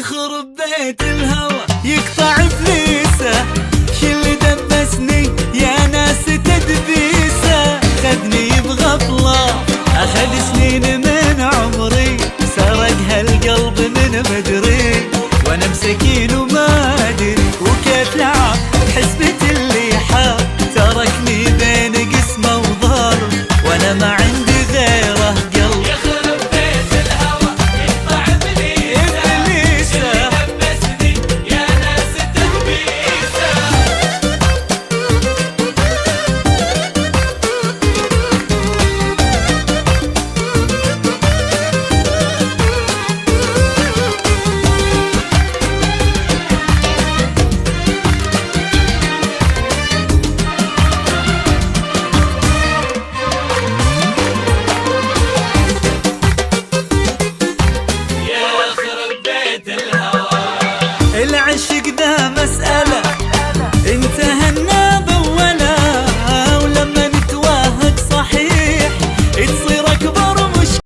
يخرب بيت الهوى يقطع ابليسه، كل دبسني يا ناس تدبيسه، خذني بغفله اخذ سنين من عمري، سرق هالقلب من مدري، وانا مسكين وما ادري وكيف لعب حسبة اللي حاب، تركني بين قسمه وضر وانا ما عندي غيره قلب. يخرب بيت الهوى يقطع ابليسه، دبسني يا ناس تدبيسه. العشق ذا مسألة